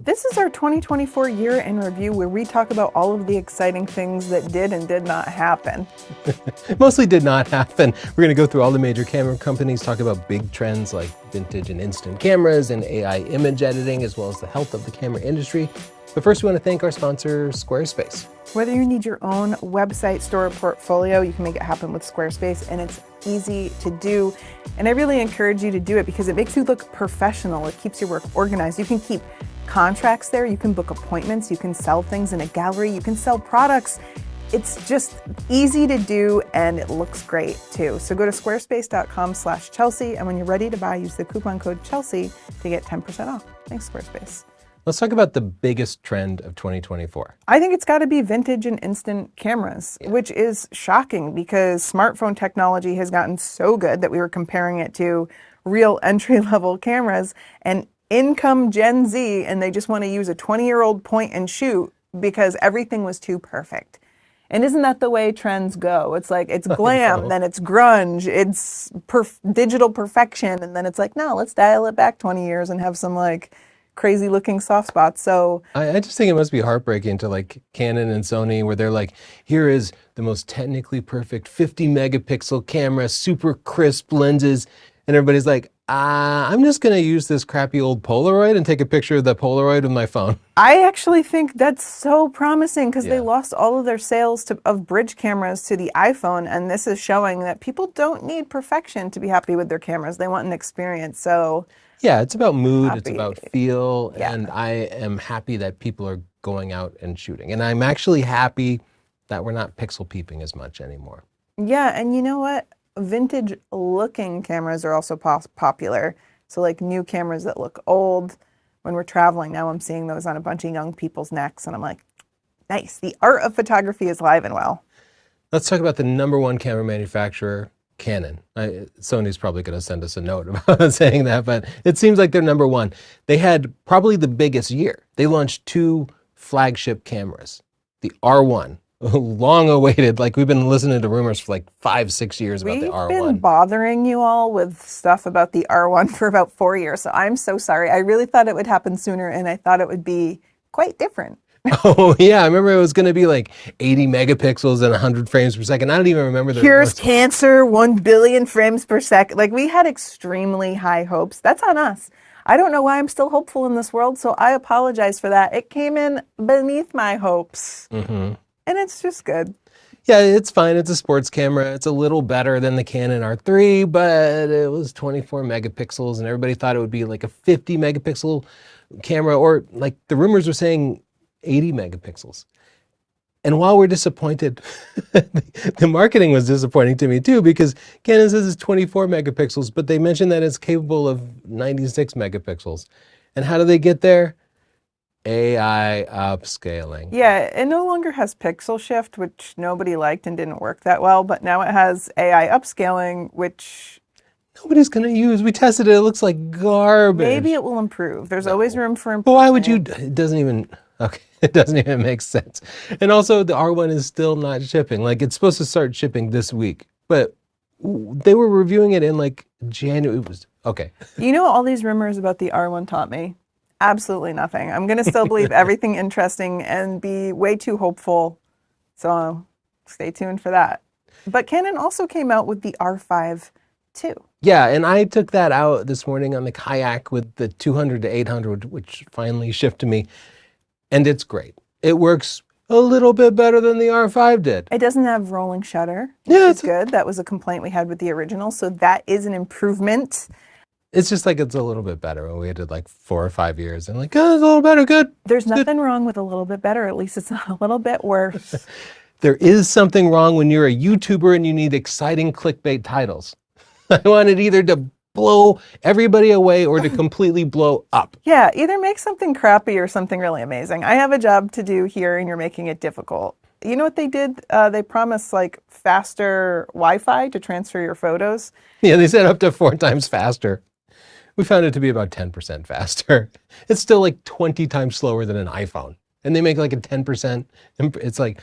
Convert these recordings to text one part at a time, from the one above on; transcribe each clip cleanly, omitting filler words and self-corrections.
This is our 2024 year in review where we talk about all of the exciting things that did and did not happen. Mostly did not happen. We're going to go through all the major camera companies, talk about big trends like vintage and instant cameras and AI image editing, as well as the health of the camera industry. But first, we want to thank our sponsor, Squarespace. Whether you need your own website, store, or portfolio, you can make it happen with Squarespace, and it's easy to do. And I really encourage you to do it because it makes you look professional. It keeps your work organized. You can keep contracts there, you can book appointments, you can sell things in a gallery, you can sell products. It's just easy to do and it looks great too. So go to squarespace.com/Chelsea, and when you're ready to buy, use the coupon code Chelsea to get 10% off. Thanks, Squarespace. Let's talk about the biggest trend of 2024. I think it's got to be vintage and instant cameras, which is shocking because smartphone technology has gotten so good that we were comparing it to real entry-level cameras, and in come Gen Z and they just want to use a 20-year-old point and shoot because everything was too perfect. And isn't that the way trends go? It's like, it's glam, then it's grunge, it's digital perfection, and then it's like, no, let's dial it back 20 years and have some like crazy looking soft spots. So I just think it must be heartbreaking to like Canon and Sony where they're like, here is the most technically perfect 50 megapixel camera, super crisp lenses. And everybody's like, I'm just going to use this crappy old Polaroid and take a picture of the Polaroid with my phone. I actually think that's so promising because they lost all of their sales of bridge cameras to the iPhone. And this is showing that people don't need perfection to be happy with their cameras. They want an experience. So yeah, it's about mood, it's about feel. And I am happy that people are going out and shooting. And I'm actually happy that we're not pixel peeping as much anymore. Yeah, and you know what? Vintage looking cameras are also popular. So like new cameras that look old. When we're traveling now, I'm seeing those on a bunch of young people's necks and I'm like, nice. The art of photography is alive and well. Let's talk about the #1 camera manufacturer, Canon. Sony's probably going to send us a note about saying that, but it seems like they're #1. They had probably the biggest year. They launched 2 flagship cameras, the R1. Long awaited, like we've been listening to rumors for like 5-6 years about the R1. We've been bothering you all with stuff about the R1 for about 4 years, so I'm so sorry. I really thought it would happen sooner and I thought it would be quite different. Oh yeah, I remember it was going to be like 80 megapixels and 100 frames per second. I don't even remember the Here's cancer, 1 billion frames per second. Like we had extremely high hopes. That's on us. I don't know why I'm still hopeful in this world, so I apologize for that. It came in beneath my hopes. And it's just good. Yeah, it's fine. It's a sports camera. It's a little better than the Canon R3, but it was 24 megapixels and everybody thought it would be like a 50 megapixel camera, or like the rumors were saying 80 megapixels. And while we're disappointed, the marketing was disappointing to me too, because Canon says it's 24 megapixels, but they mentioned that it's capable of 96 megapixels. And how do they get there? AI upscaling. Yeah, it no longer has pixel shift, which nobody liked and didn't work that well, but now it has AI upscaling, which nobody's going to use. We tested it. It looks like garbage. Maybe it will improve. There's always room for improvement. But why would you? It doesn't even, okay, it doesn't even make sense. And also the R1 is still not shipping. Like it's supposed to start shipping this week, but they were reviewing it in like January. It was, okay. You know, all these rumors about the R1 taught me absolutely nothing. I'm going to still believe everything interesting and be way too hopeful. So stay tuned for that. But Canon also came out with the R5 too. Yeah, and I took that out this morning on the kayak with the 200 to 800, which finally shipped to me. And it's great. It works a little bit better than the R5 did. It doesn't have rolling shutter, which is good. That was a complaint we had with the original. So that is an improvement. It's just like it's a little bit better. We waited like 4 or 5 years and like, oh, it's a little better, good. There's nothing wrong with a little bit better. At least it's not a little bit worse. There is something wrong when you're a YouTuber and you need exciting clickbait titles. I want it either to blow everybody away or to completely blow up. Yeah, either make something crappy or something really amazing. I have a job to do here and you're making it difficult. You know what they did? They promised like faster Wi-Fi to transfer your photos. Yeah, they said up to 4 times faster. We found it to be about 10% faster. It's still like 20 times slower than an iPhone. And they make like a 10%. It's like,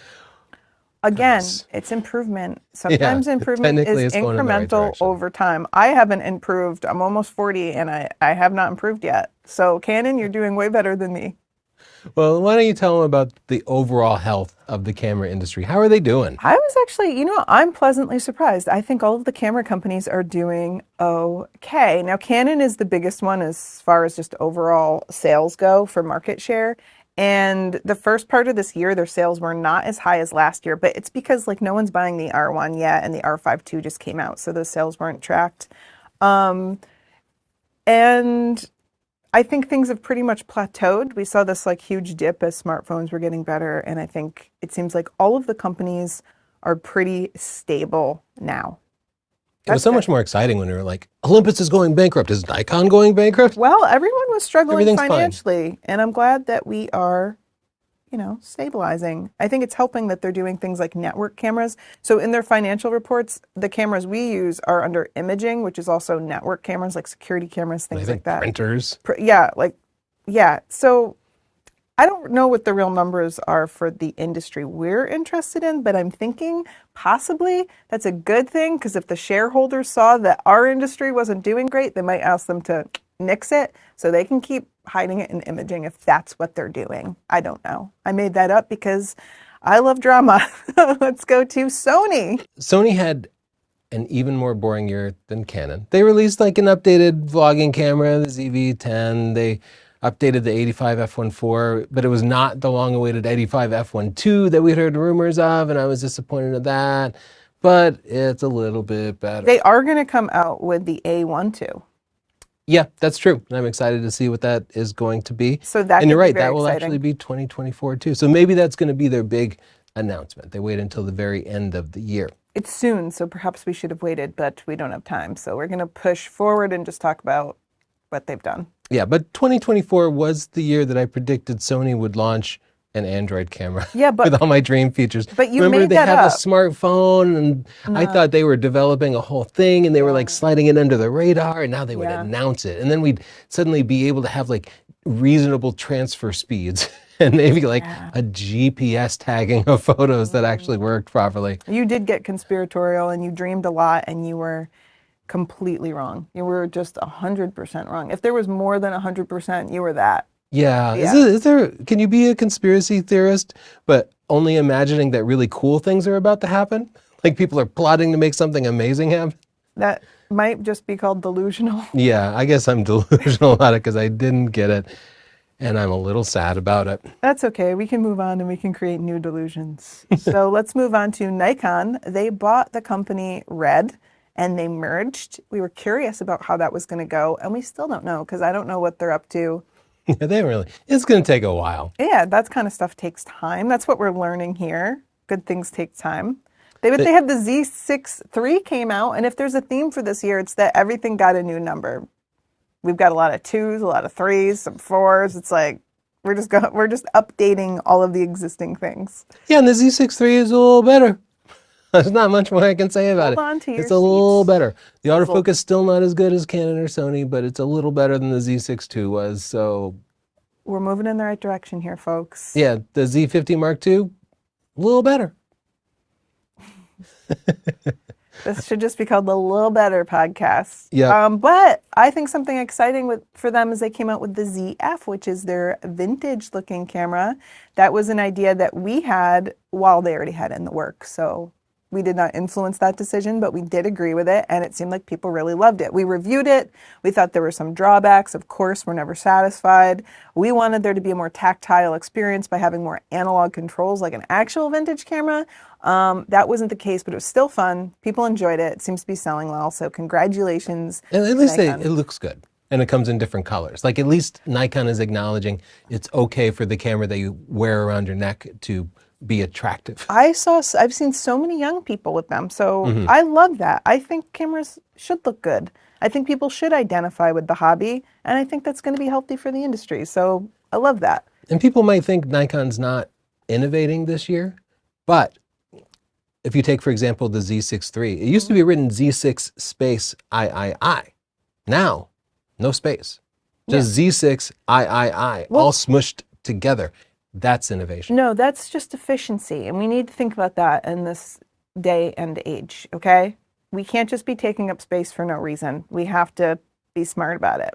again, it's improvement. Sometimes improvement is incremental over time. I haven't improved. I'm almost 40 and I have not improved yet. So Canon, you're doing way better than me. Well, why don't you tell them about the overall health of the camera industry? How are they doing? I was actually, I'm pleasantly surprised. I think all of the camera companies are doing okay. Now, Canon is the biggest one as far as just overall sales go for market share. And the first part of this year, their sales were not as high as last year, but it's because like no one's buying the R1 yet, and the R5 II just came out, so those sales weren't tracked. And I think things have pretty much plateaued. We saw this like huge dip as smartphones were getting better, and I think it seems like all of the companies are pretty stable now. It was so much more exciting when we were like, Olympus is going bankrupt. Is Nikon going bankrupt? Well, everyone was struggling Everything's financially, and I'm glad that we are, stabilizing. I think it's helping that they're doing things like network cameras. So in their financial reports, the cameras we use are under imaging, which is also network cameras, like security cameras, things like that. Printers. Yeah. So I don't know what the real numbers are for the industry we're interested in, but I'm thinking possibly that's a good thing, because if the shareholders saw that our industry wasn't doing great, they might ask them to nix it so they can keep hiding it in imaging if that's what they're doing. I don't know. I made that up because I love drama. Let's go to Sony. Sony had an even more boring year than Canon. They released like an updated vlogging camera, the ZV-10. They updated the 85 f1.4, but it was not the long-awaited 85 f1.2 that we'd heard rumors of, and I was disappointed at that. But it's a little bit better. They are going to come out with the A1 too. Yeah, that's true. And I'm excited to see what that is going to be. So that, and you're right, that will actually be 2024 too. So maybe that's going to be their big announcement. They wait until the very end of the year. It's soon, so perhaps we should have waited, but we don't have time. So we're going to push forward and just talk about what they've done. Yeah, but 2024 was the year that I predicted Sony would launch an Android camera. Yeah, but with all my dream features. But you remember made they that have up. a smartphone, and I thought they were developing a whole thing, and they were like sliding it under the radar, and now they would announce it, and then we'd suddenly be able to have like reasonable transfer speeds and maybe like a GPS tagging of photos that actually worked properly. You did get conspiratorial, and you dreamed a lot, and you were completely wrong. You were just 100% wrong. If there was more than 100%, you were that. Yeah. Is there, can you be a conspiracy theorist, but only imagining that really cool things are about to happen? Like people are plotting to make something amazing happen? That might just be called delusional. Yeah, I guess I'm delusional about it because I didn't get it, and I'm a little sad about it. That's okay. We can move on and we can create new delusions. So let's move on to Nikon. They bought the company Red, and they merged. We were curious about how that was going to go, and we still don't know because I don't know what they're up to. Yeah, they really, it's going to take a while. Yeah, that kind of stuff takes time. That's what we're learning here. Good things take time. They have the Z6 III came out, and if there's a theme for this year, it's that everything got a new number. We've got a lot of 2s, a lot of 3s, some 4s. It's like we're just updating all of the existing things. Yeah, and the Z6 III is a little better. There's not much more I can say about it. Hold on to your It's a little better. The It's autofocus still not as good as Canon or Sony, but it's a little better than the Z6 II was. So we're moving in the right direction here, folks. yeah, the Z50 Mark II, a little better. This should just be called the Little Better Podcast. Yeah. But I think something exciting for them is they came out with the ZF, which is their vintage-looking camera. That was an idea that we had while they already had it in the works. So we did not influence that decision, but we did agree with it, and it seemed like people really loved it. We reviewed it. We thought there were some drawbacks. Of course, we're never satisfied. We wanted there to be a more tactile experience by having more analog controls like an actual vintage camera. That wasn't the case, but it was still fun. People enjoyed it. It seems to be selling well, so congratulations. And at least it looks good, and it comes in different colors. Like at least Nikon is acknowledging it's okay for the camera that you wear around your neck to be attractive. I've seen so many young people with them, so I love that. I think cameras should look good. I think people should identify with the hobby, and I think that's going to be healthy for the industry. So I love that. And people might think Nikon's not innovating this year, but if you take, for example, the Z6 III, it used to be written Z6 space III. Now, no space. Just Z6 III, all smushed together. That's innovation. No, that's just efficiency, and we need to think about that in this day and age, okay? We can't just be taking up space for no reason. We have to be smart about it.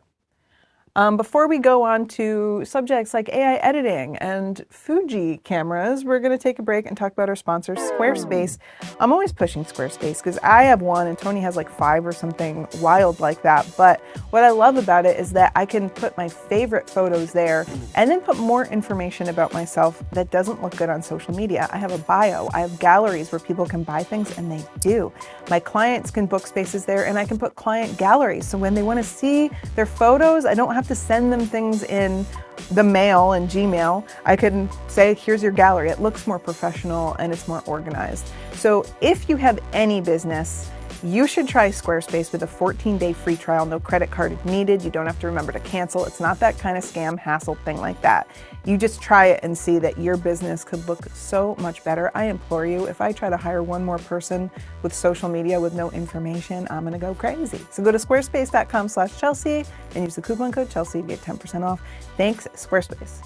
Before we go on to subjects like AI editing and Fuji cameras, we're going to take a break and talk about our sponsor, Squarespace. I'm always pushing Squarespace because I have one and Tony has like 5 or something wild like that. But what I love about it is that I can put my favorite photos there and then put more information about myself that doesn't look good on social media. I have a bio, I have galleries where people can buy things, and they do. My clients can book spaces there, and I can put client galleries. So when they want to see their photos, I don't have to send them things in the mail and Gmail. I can say, here's your gallery. It looks more professional and it's more organized. So if you have any business, you should try Squarespace with a 14-day free trial. No credit card needed. You don't have to remember to cancel. It's not that kind of scam, hassle thing like that. You just try it and see that your business could look so much better. I implore you, if I try to hire one more person with social media with no information, I'm gonna go crazy. So go to squarespace.com/Chelsea and use the coupon code Chelsea to get 10% off. Thanks, Squarespace.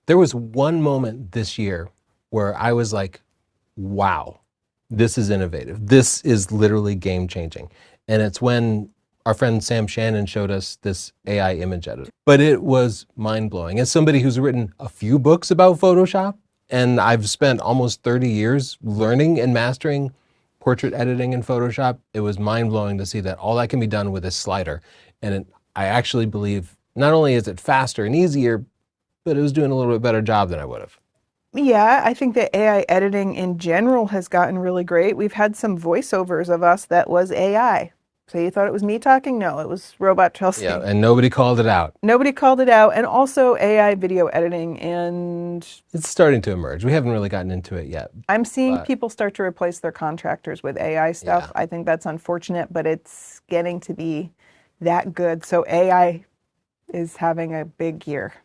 There was one moment this year where I was like, wow, this is innovative. This is literally game changing. And it's when our friend Sam Shannon showed us this AI image editor. But it was mind blowing. As somebody who's written a few books about Photoshop, and I've spent almost 30 years learning and mastering portrait editing in Photoshop, it was mind blowing to see that all that can be done with a slider. And I actually believe not only is it faster and easier, but it was doing a little bit better job than I would have. Yeah, I think that AI editing in general has gotten really great. We've had some voiceovers of us that was AI. So you thought it was me talking? No, it was Robot Chelsea. Yeah, and nobody called it out. Nobody called it out. And also AI video editing, and It's starting to emerge. We haven't really gotten into it yet. I'm seeing people start to replace their contractors with AI stuff. Yeah. I think that's unfortunate, but it's getting to be that good. So AI is having a big year.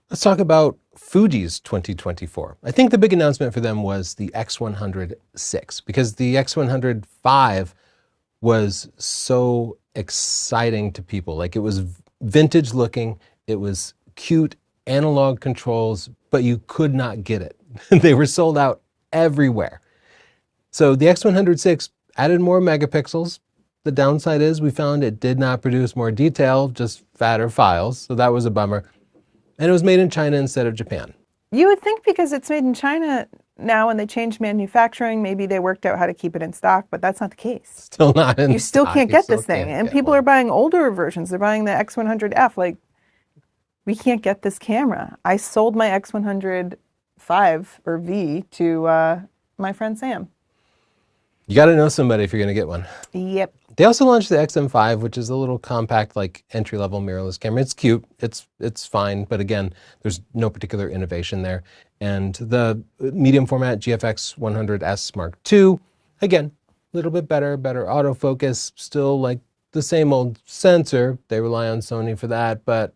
Let's talk about Fuji's 2024. I think the big announcement for them was the X100-6, because the X100-5 was so exciting to people. Like, it was vintage looking, it was cute, analog controls, but you could not get it. They were sold out everywhere. So the X100-6 added more megapixels. The downside is we found it did not produce more detail, just fatter files. So that was a bummer. And it was made in China instead of Japan. You would think because it's made in China now and they changed manufacturing, maybe they worked out how to keep it in stock, but that's not the case. Still not in You still stock. can't You get still this thing. can't And get people one. are buying older versions. They're buying the X100F. Like, we can't get this camera. I sold my X100 or V to my friend Sam. You got to know somebody if you're going to get one. Yep. They also launched the XM5, which is a little compact, like entry-level mirrorless camera. It's cute, it's fine, but again, there's no particular innovation there. And the medium format GFX 100S Mark II, again, a little bit better autofocus, still like the same old sensor. They rely on Sony for that, but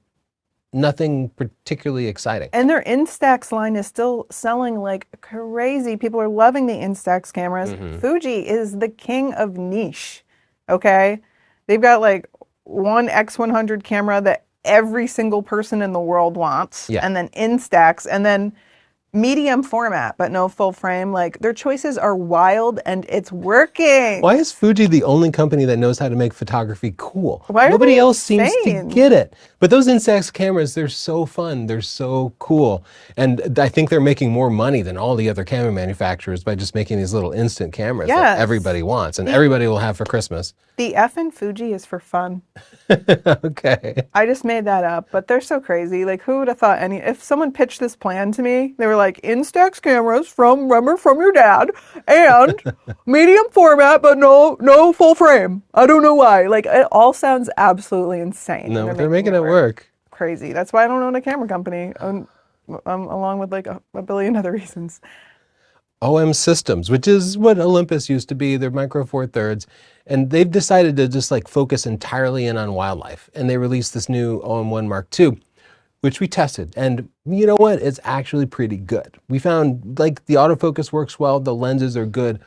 nothing particularly exciting. And their Instax line is still selling like crazy. People are loving the Instax cameras. Fuji is the king of niche. Okay, they've got like one X100 camera that every single person in the world wants, Yeah. and then Instax, and then medium format, but no full frame. Like, their choices are wild, and it's working. Why is Fuji the only company that knows how to make photography cool? Why are Nobody they else seems to insane? get it. But those Instax cameras, they're so fun. They're so cool. And I think they're making more money than all the other camera manufacturers by just making these little instant cameras that Yes. everybody wants and everybody will have for Christmas. The F in Fuji is for fun. Okay. I just made that up, but they're so crazy. Like, who would have thought if someone pitched this plan to me, they were like, Instax cameras from your dad, and medium format, but no full frame. I don't know why. Like, it all sounds absolutely insane. No, and but they're making it work. Crazy. That's why I don't own a camera company, along with like a billion other reasons. OM Systems, which is what Olympus used to be. They're Micro Four Thirds. And they've decided to just like focus entirely in on wildlife. And they released this new OM1 Mark II, which we tested. And you know what? It's actually pretty good. We found like the autofocus works well, the lenses are good,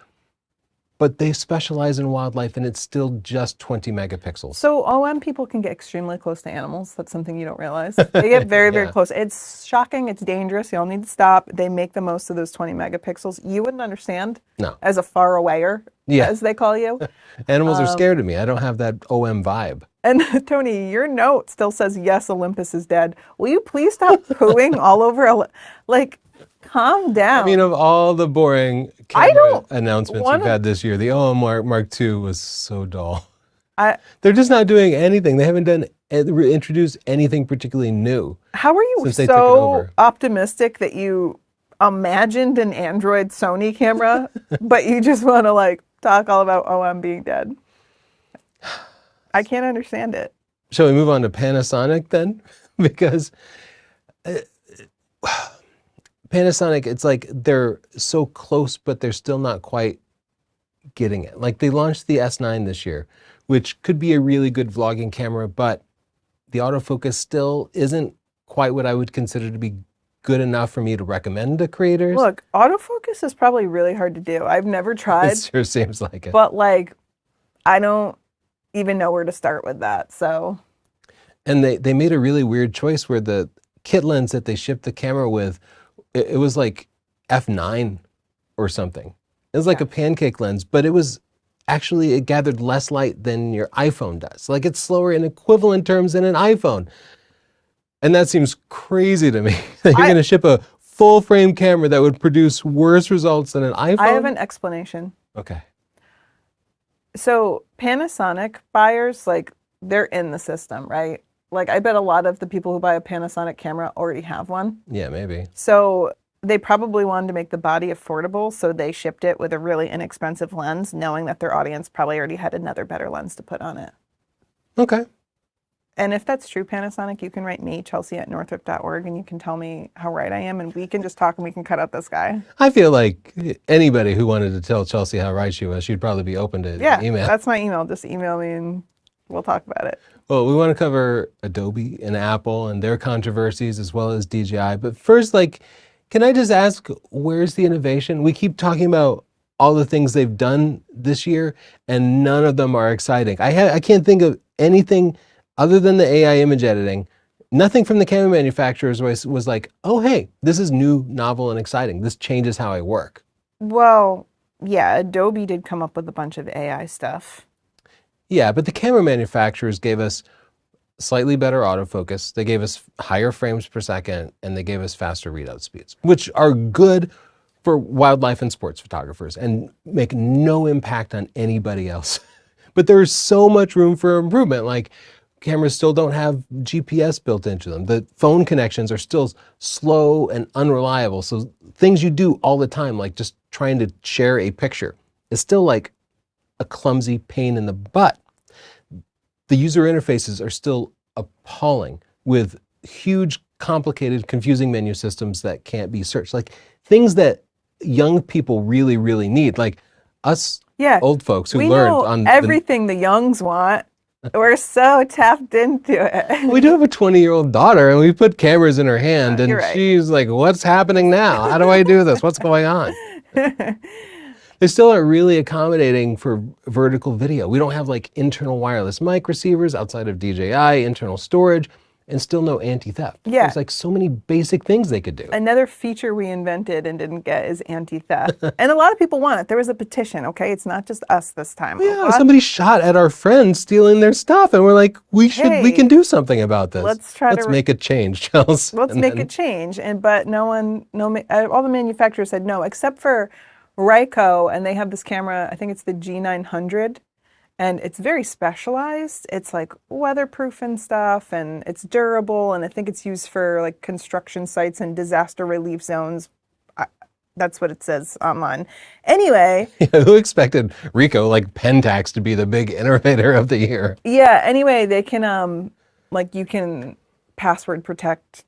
but they specialize in wildlife and it's still just 20 megapixels. So OM people can get extremely close to animals. That's something you don't realize. They get very, very Yeah. close. It's shocking. It's dangerous. You all need to stop. They make the most of those 20 megapixels. You wouldn't understand No. as a far awayer, Yeah. as they call you. Animals are scared of me. I don't have that OM vibe. And Tony, your note still says, yes, Olympus is dead. Will you please stop pooing all over? Like, calm I mean, down. of all the boring I camera don't announcements we've want to. had this year, the OM Mark II was so dull. I, They're just not doing anything. They haven't introduced anything particularly new how are you since they took it so over. optimistic that you imagined an Android Sony camera, but you just want to like talk all about OM being dead? I can't understand it. Shall we move on to Panasonic then? Because Panasonic, it's like they're so close, but they're still not quite getting it. Like they launched the S9 this year, which could be a really good vlogging camera, but the autofocus still isn't quite what I would consider to be good enough for me to recommend to creators. Look, autofocus is probably really hard to do. I've never tried, It sure seems like it. but like, I don't even know where to start with that. So, And they made a really weird choice where the kit lens that they shipped the camera with, it was like f9 or something. It was like a pancake lens, but it gathered less light than your iPhone does. Like it's slower in equivalent terms than an iPhone. And that seems crazy to me. That you're going to ship a full frame camera that would produce worse results than an iPhone? I have an explanation. Okay. So Panasonic buyers, like they're in the system, right? Like I bet a lot of the people who buy a Panasonic camera already have one. Yeah, maybe. So they probably wanted to make the body affordable, so they shipped it with a really inexpensive lens, knowing that their audience probably already had another better lens to put on it. Okay. And if that's true, Panasonic, you can write me, Chelsea@northrup.org, and you can tell me how right I am, and we can just talk and we can cut out this guy. I feel like anybody who wanted to tell Chelsea how right she was, she'd probably be open to email. That's my email. Just email me and we'll talk about it. Well, we want to cover Adobe and Apple and their controversies as well as DJI. But first, can I just ask, where's the innovation? We keep talking about all the things they've done this year, and none of them are exciting. I can't think of anything other than the AI image editing. Nothing from the camera manufacturers was like, oh, hey, this is new, novel, and exciting. This changes how I work. Well, yeah, Adobe did come up with a bunch of AI stuff. Yeah, but the camera manufacturers gave us slightly better autofocus. They gave us higher frames per second, and they gave us faster readout speeds, which are good for wildlife and sports photographers and make no impact on anybody else. But there's so much room for improvement. Like cameras still don't have GPS built into them. The phone connections are still slow and unreliable. So things you do all the time, like just trying to share a picture, is still like a clumsy pain in the butt. The user interfaces are still appalling with huge, complicated, confusing menu systems that can't be searched. Like things that young people really, really need. Like us old folks who learned on everything the youngs want. We're so tapped into it. We do have a 20-year-old daughter, and we put cameras in her hand, and she's like, what's happening now? How do I do this? What's going on? They still aren't really accommodating for vertical video. We don't have like internal wireless mic receivers outside of DJI, internal storage, and still no anti-theft. Yeah. There's like so many basic things they could do. Another feature we invented and didn't get is anti-theft. And a lot of people want it. There was a petition, okay? It's not just us this time. Yeah, somebody shot at our friends stealing their stuff, and we're like, we can do something about this. Let's make a change, Chelsea. Let's make a change. But all the manufacturers said no, except for Ryko, and they have this camera, I think it's the G900, and it's very specialized. It's like weatherproof and stuff, and it's durable, and I think it's used for like construction sites and disaster relief zones. That's what it says online. Anyway. Yeah, who expected Ricoh, like Pentax, to be the big innovator of the year? Yeah, anyway, they can, you can password protect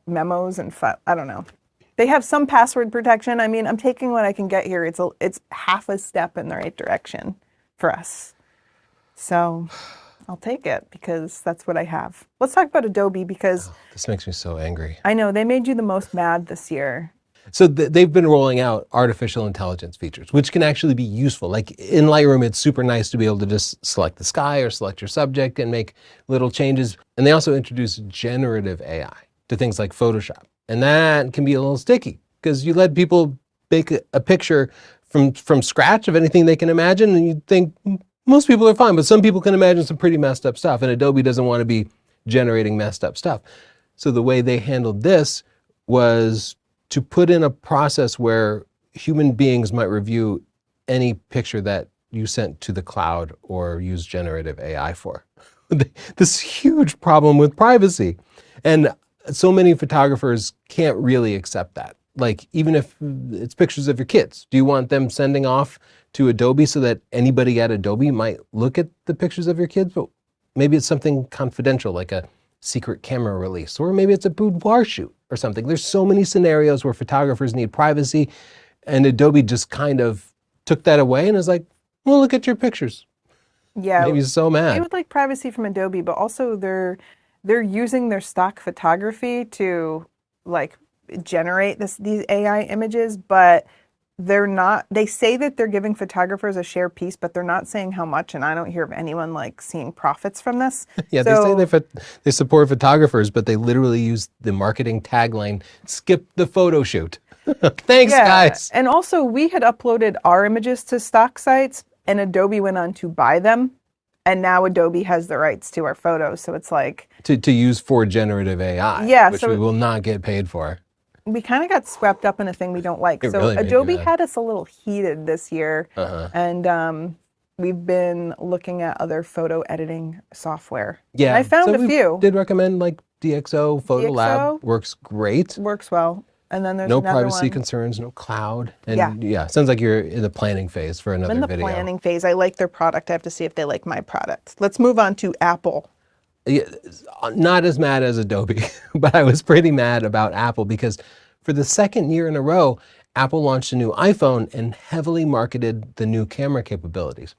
memos and I don't know. They have some password protection. I mean, I'm taking what I can get here. It's half a step in the right direction for us. So I'll take it because that's what I have. Let's talk about Adobe because... this makes me so angry. I know, they made you the most mad this year. So they've been rolling out artificial intelligence features, which can actually be useful. Like in Lightroom, it's super nice to be able to just select the sky or select your subject and make little changes. And they also introduced generative AI to things like Photoshop. And that can be a little sticky because you let people make a picture from scratch of anything they can imagine, and you think, Most people are fine, but some people can imagine some pretty messed up stuff, and Adobe doesn't want to be generating messed up stuff. So the way they handled this was to put in a process where human beings might review any picture that you sent to the cloud or use generative AI for. This huge problem with privacy. And so many photographers can't really accept that. Like, even if it's pictures of your kids, do you want them sending off to Adobe so that anybody at Adobe might look at the pictures of your kids? But maybe it's something confidential, like a secret camera release, or maybe it's a boudoir shoot or something. There's so many scenarios where photographers need privacy, and Adobe just kind of took that away and is like, well, look at your pictures. Yeah. Maybe he's so mad. They would like privacy from Adobe, but also they're using their stock photography to like generate these AI images, but they're not, they say that they're giving photographers a share piece, but they're not saying how much, and I don't hear of anyone like seeing profits from this. Yeah, So, they say they support photographers, but they literally use the marketing tagline, skip the photo shoot. Thanks, guys. And also we had uploaded our images to stock sites and Adobe went on to buy them. And now Adobe has the rights to our photos. So it's like To use for generative AI, Yeah, which so we will not get paid for. we kind of got swept up in a thing we don't like. It So really made me Adobe mad. had us a little heated this year. And we've been looking at other photo editing software. Yeah, And I found so a we few. did recommend like DxO, Photo Lab DxO? works great. Works well. And then there's No another privacy one. concerns, no cloud. And Yeah. yeah, sounds like you're in the planning phase for another I'm in the video. planning phase. I like their product. I have to see if they like my product. Let's move on to Apple. Yeah, not as mad as Adobe, but I was pretty mad about Apple because for the second year in a row, Apple launched a new iPhone and heavily marketed the new camera capabilities.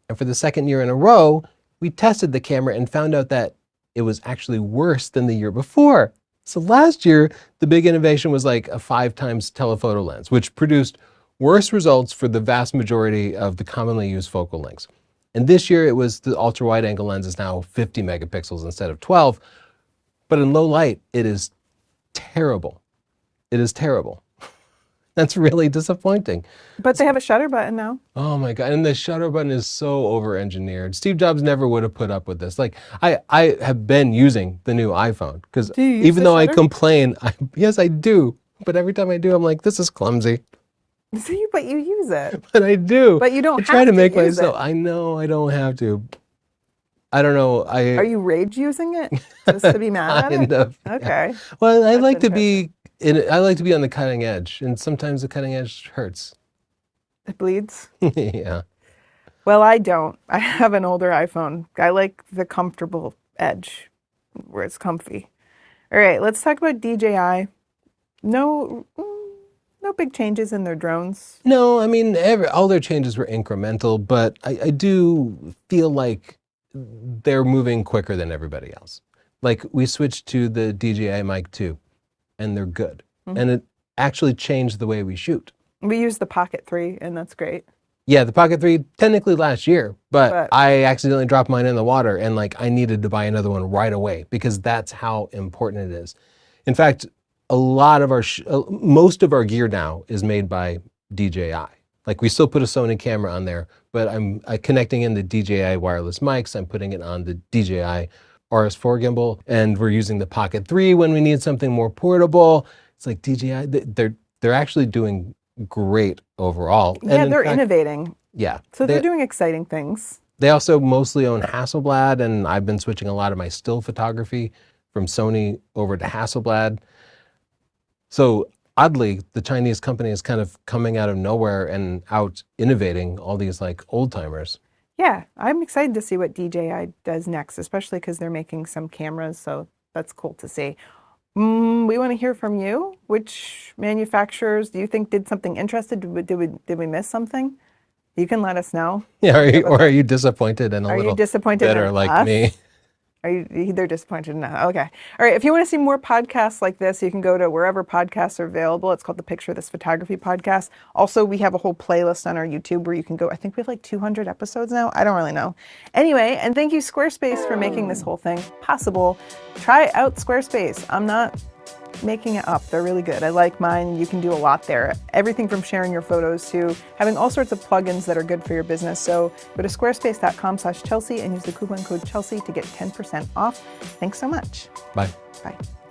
And for the second year in a row, we tested the camera and found out that it was actually worse than the year before. So last year, the big innovation was like a 5x telephoto lens, which produced worse results for the vast majority of the commonly used focal lengths. And this year, it was the ultra wide angle lens is now 50 megapixels instead of 12. But in low light, it is terrible. It is terrible. That's really disappointing. But they have a shutter button now. Oh my God. And the shutter button is so over-engineered. Steve Jobs never would have put up with this. Like, I have been using the new iPhone because Do you use even the though I shutter? complain, yes, I do. But every time I do, I'm like, this is clumsy. But you use it. But I do. But you don't I try have to to make use myself. it. I know I don't have to. I don't know. Are you rage using it just to be mad at Kind it? of. Okay. Well, I That's like to be. I like to be on the cutting edge, and sometimes the cutting edge hurts. It bleeds. Yeah. Well, I don't. I have an older iPhone. I like the comfortable edge where it's comfy. All right, let's talk about DJI. No big changes in their drones. No, I mean, all their changes were incremental, but I do feel like they're moving quicker than everybody else. Like, we switched to the DJI Mic 2, and they're good. And it actually changed the way we shoot. We use the Pocket 3, and that's great. Yeah, the Pocket 3 technically last year, but I accidentally dropped mine in the water, and like I needed to buy another one right away because that's how important it is. In fact, a lot of our most of our gear now is made by DJI. Like, we still put a Sony camera on there, but I'm connecting in the DJI wireless mics. I'm putting it on the DJI RS4 gimbal, and we're using the Pocket 3 when we need something more portable. It's like DJI, they're actually doing great overall. Yeah, And in they're fact, innovating. yeah. So they're doing exciting things. They also mostly own Hasselblad, and I've been switching a lot of my still photography from Sony over to Hasselblad. So oddly, the Chinese company is kind of coming out of nowhere and out innovating all these like old timers. Yeah, I'm excited to see what DJI does next, especially because they're making some cameras, so that's cool to see. We want to hear from you. Which manufacturers do you think did something interesting? Did we miss something? You can let us know. Yeah, are you disappointed and a Are you little disappointed bitter in like us? me? Are you? They're disappointed now. Okay. All right. If you want to see more podcasts like this, you can go to wherever podcasts are available. It's called the Picture This Photography Podcast. Also, we have a whole playlist on our YouTube where you can go. I think we have like 200 episodes now. I don't really know. Anyway, and thank you Squarespace for making this whole thing possible. Try out Squarespace. I'm not making it up. They're really good. I like mine. You can do a lot there. Everything from sharing your photos to having all sorts of plugins that are good for your business. So go to squarespace.com/Chelsea and use the coupon code Chelsea to get 10% off. Thanks so much. Bye. Bye.